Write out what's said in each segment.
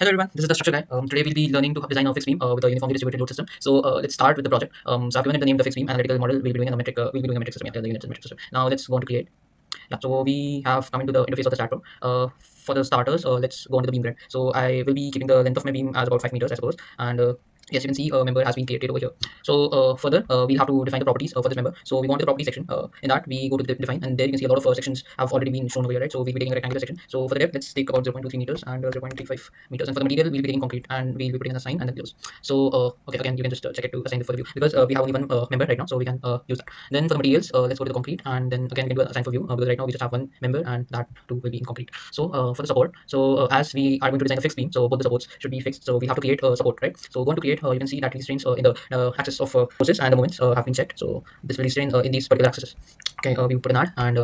Hello everyone, this is the structure guy. Today we'll be learning to design a fixed beam with a uniformly distributed load system. So let's start with the project. So I've given it the name the fixed beam analytical model. We'll be doing a metric system. Yeah, the unit system. Now let's go on to create. Yeah, so we have come into the interface of the STAAD.Pro. For the starters, let's go on to the beam grid. So I will be keeping the length of my beam as about 5 meters, I suppose. And yes, you can see a member has been created over here. So further, we'll have to define the properties for this member. So we go on to the property section. In that, we go to the define, and there you can see a lot of sections have already been shown over here, right? So we'll be taking a rectangular section. So for the depth, let's take about 0.23 meters and 0.35 meters. And for the material, we'll be taking concrete, and we'll be putting in a sign and then close. So okay, again, you can just check it to assign it for the view because we have only one member right now, so we can use that. Then for the materials, let's go to the concrete, and then again we can do a assign for view because right now we just have one member, and that too will be in concrete. So for the support, so as we are going to design a fixed beam, so both the supports should be fixed. So we have to create a support, right? So going to create, you can see that restraints in the axis of forces and the moments have been checked. So this will restrain in these particular axes. Okay, we put an add, and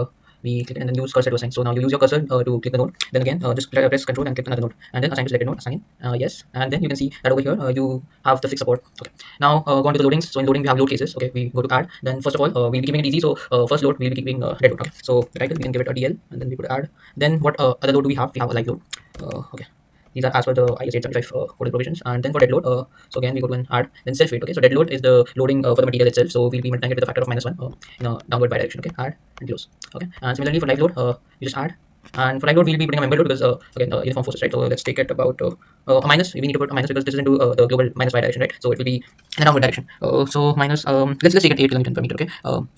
we click and then use cursor to assign. So now you use your cursor to click the node. Then again, just press control and click another node, and then assign to selected node. Assign, yes, and then you can see that over here you have the fixed support. Okay, now go on to the loadings. So in loading we have load cases. Okay, we go to add. Then first of all we'll be keeping it easy. So first load we'll be keeping dead load. Okay, so the title we can give it a DL, and then we put add. Then what other load do we have? We have a live load. Okay. These are as per the IS 875 coded provisions. And then for dead load, so again we go to an add, then self weight. Okay, so dead load is the loading for the material itself. So we'll be multiplying it with a factor of -1 in a downward direction. Okay, add and close. Okay, and similarly for live load, you just add. And for live load, we'll be putting a member load because again uniform forces, right? So let's take it about a minus. We need to put a minus because this is into the global -y direction, right? So it will be in a downward direction. So minus. Let's take it 8 kilonewton per meter. Okay.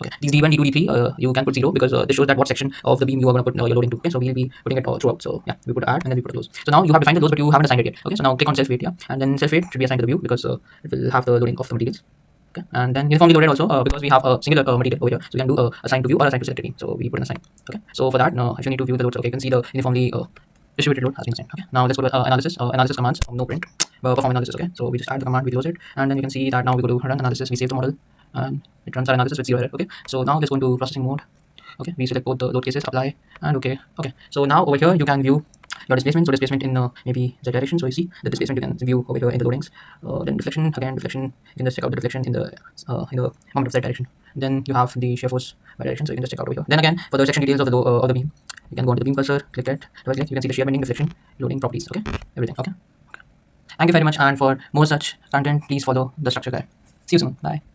Okay. These D1, D2, D3, you can put 0 because this shows that what section of the beam you are going to put your loading to. Okay. So we'll be putting it throughout. So yeah, we put add and then we put a close. So now you have defined the loads, but you haven't assigned it yet. Okay. So now click on self weight, yeah, and then self weight should be assigned to the view because it will have the loading of the materials. Okay. And then uniformly loaded also because we have a singular material over here, so we can do assign to view or assign to selected beam. So we put an assign. Okay. So for that, if you need to view the loads, okay, you can see the uniformly distributed load has been assigned. Okay. Now let's go to analysis. Analysis commands. No print. Perform analysis. Okay. So we just add the command, we close it, and then you can see that now we go to run analysis. We save the model, and it runs our analysis with 0 error. Okay. So now let's go into processing mode. Okay. We select both the load cases, apply, and okay. Okay. So now over here you can view your displacement. So displacement in maybe z direction. So you see the displacement you can view over here in the loadings. Then deflection, again deflection. You can just check out the deflection in the moment of z direction. Then you have the shear force by direction. So you can just check out over here. Then again for the section details of the beam, you can go into the beam cursor, click it, double click. You can see the shear bending, deflection, loading properties. Okay, everything. Okay. Thank you very much. And for more such content, please follow the structure guide. See you soon. Bye.